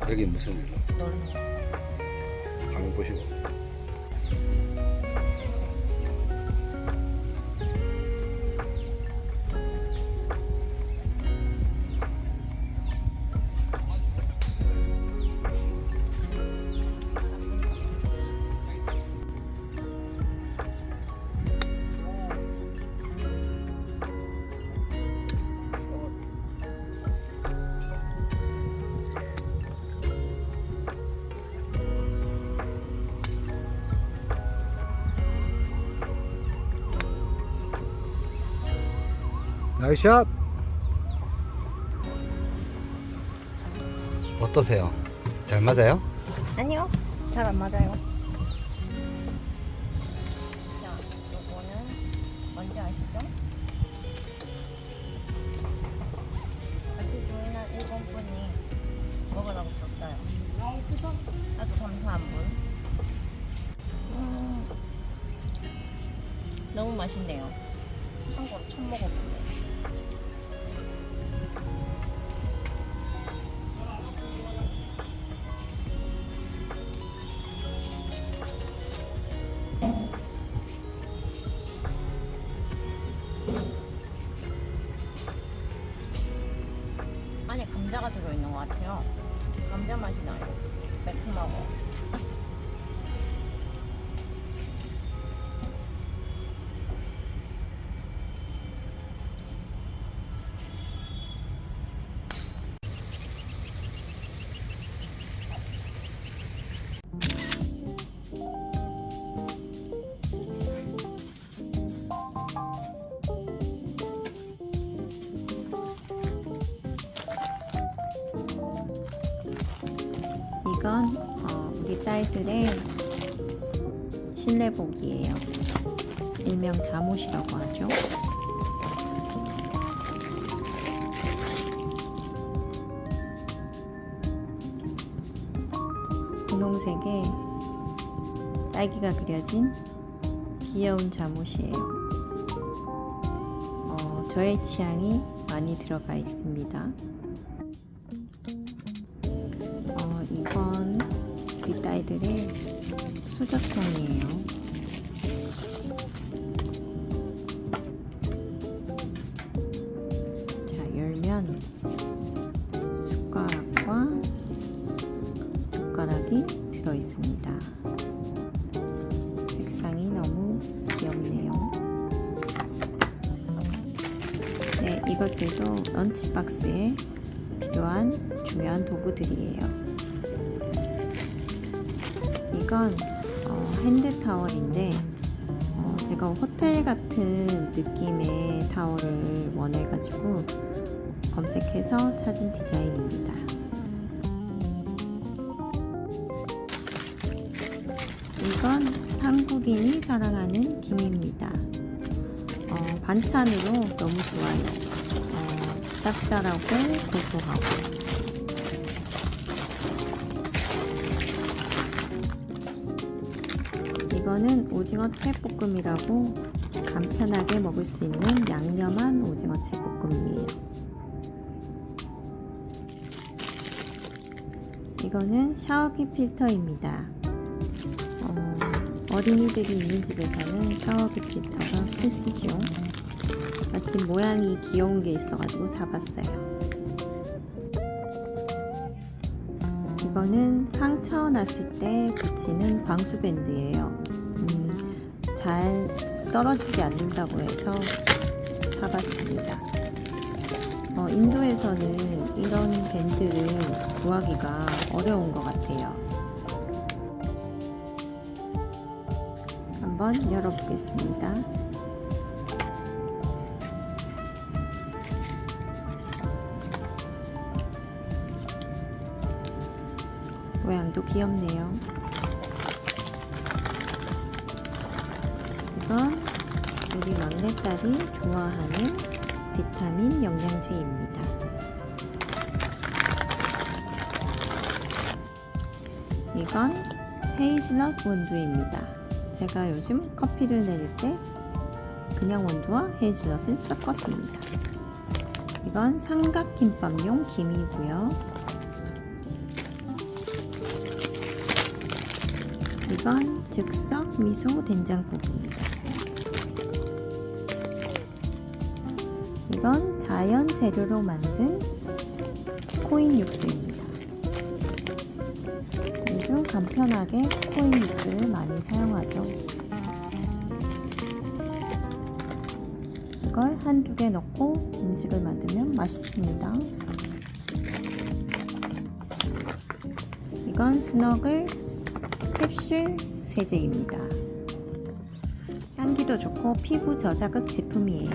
여기 무슨 일로? 놀러. 화면 보시고. 나이스샷! 어떠세요? 잘 맞아요? 아니요, 잘 안 맞아요. 자, 요거는 뭔지 아시죠? 같이 조인한 일본 분이 먹으라고 줬어요. 나도 감사한 분. 너무 맛있네요. 참고로 처음 먹어보네. 안에 감자가 들어있는 것 같아요. 감자 맛이 나요. 매콤하고. 이건 우리 딸들의 실내복이에요. 일명 잠옷이라고 하죠. 분홍색에 딸기가 그려진 귀여운 잠옷이에요. 저의 취향이 많이 들어가 있습니다. 이건 우리 딸들의 수저통이에요. 자, 열면 숟가락과 젓가락이 들어있습니다. 색상이 너무 귀엽네요. 네, 이것들도 런치박스에 필요한 중요한 도구들이에요. 이건 핸드타월인데 제가 호텔 같은 느낌의 타월을 원해가지고 검색해서 찾은 디자인입니다. 이건 한국인이 사랑하는 김입니다. 반찬으로 너무 좋아요. 짭짤하고 고소하고. 이거는 오징어채 볶음이라고 간편하게 먹을 수 있는 양념한 오징어채 볶음이에요. 이거는 샤워기 필터입니다. 어린이들이 있는 집에서는 샤워기 필터가 필수죠. 마침 모양이 귀여운 게 있어가지고 사봤어요. 이거는 상처 났을 때 붙이는 방수밴드예요. 잘 떨어지지 않는다고 해서 사봤습니다. 인도에서는 이런 밴드를 구하기가 어려운 것 같아요. 한번 열어보겠습니다. 모양도 귀엽네요. 이건 우리 막내딸이 좋아하는 비타민 영양제입니다. 이건 헤이즐넛 원두입니다. 제가 요즘 커피를 내릴 때 그냥 원두와 헤이즐넛을 섞었습니다. 이건 삼각김밥용 김이고요. 이건 즉석 미소 된장국입니다. 이건 자연 재료로 만든 코인 육수입니다. 요즘 간편하게 코인 육수를 많이 사용하죠. 이걸 한두 개 넣고 음식을 만들면 맛있습니다. 이건 스너글 캡슐 세제입니다. 향기도 좋고 피부 저자극 제품이에요.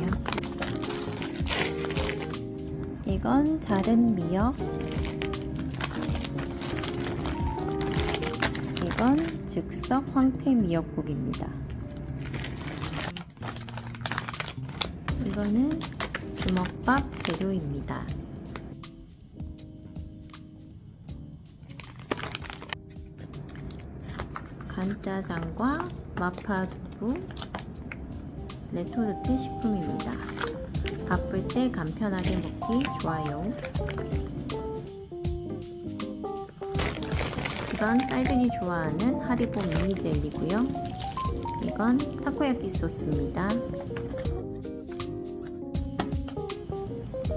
이건 자른 미역. 이건 즉석 황태 미역국입니다. 이거는 주먹밥 재료입니다. 간짜장과 마파두부, 레토르트 식품입니다. 바쁠 때 간편하게 먹기 좋아요. 이건 딸들이 좋아하는 하리보 미니 젤리고요. 이건 타코야끼 소스입니다.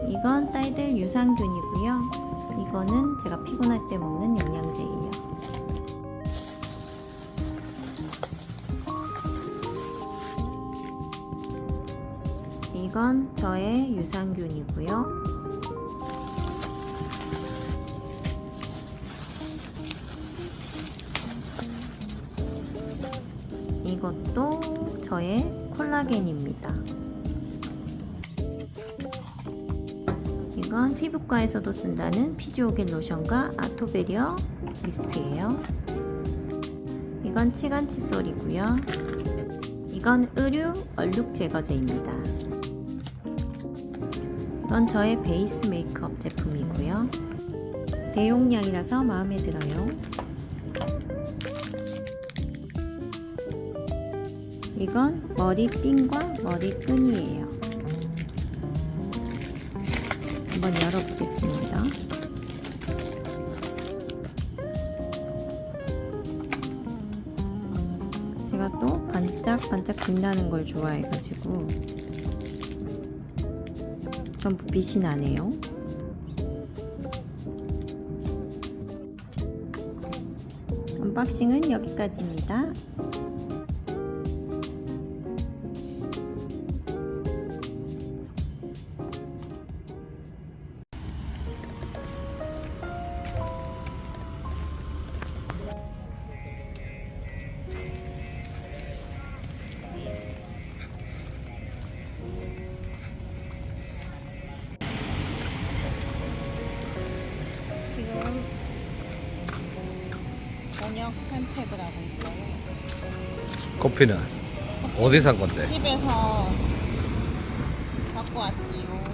이건 딸들 유산균이고요. 이거는 제가 피곤할 때 먹는 영양제예요. 이건 저의 유산균이고요. 이것도 저의 콜라겐입니다. 이건 피부과에서도 쓴다는 피지오겔 로션과 아토베리어 미스트예요. 이건 치간 칫솔이고요. 이건 의류 얼룩 제거제입니다. 이건 저의 베이스 메이크업 제품이고요. 대용량이라서 마음에 들어요. 이건 머리핀과 머리끈이에요. 한번 열어보겠습니다. 제가 또 반짝반짝 빛나는 걸 좋아해가지고 전부 빛이 나네요. 언박싱은 여기까지입니다. 지금 저녁 산책을 하고 있어요. 커피는 어디 산 건데? 집에서 갖고 왔지요.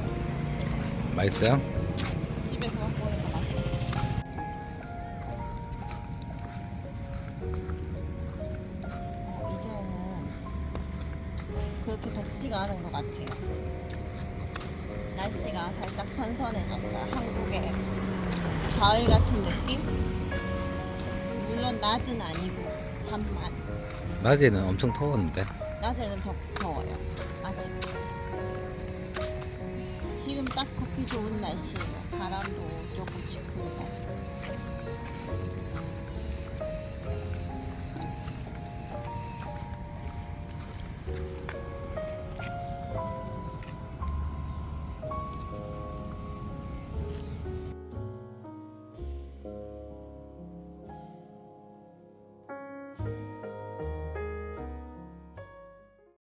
맛있어요? 집에서 갖고 오니까 맛있어요. 이제는 그렇게 덥지가 않은 것 같아요. 날씨가 살짝 선선해졌어요. 한국의 가을 같은 느낌? 물론 낮은 아니고 밤만. 낮에는 엄청 더웠는데. 낮에는 더워요. 아직. 지금 딱 걷기 좋은 날씨예요. 바람도 조금씩 불고.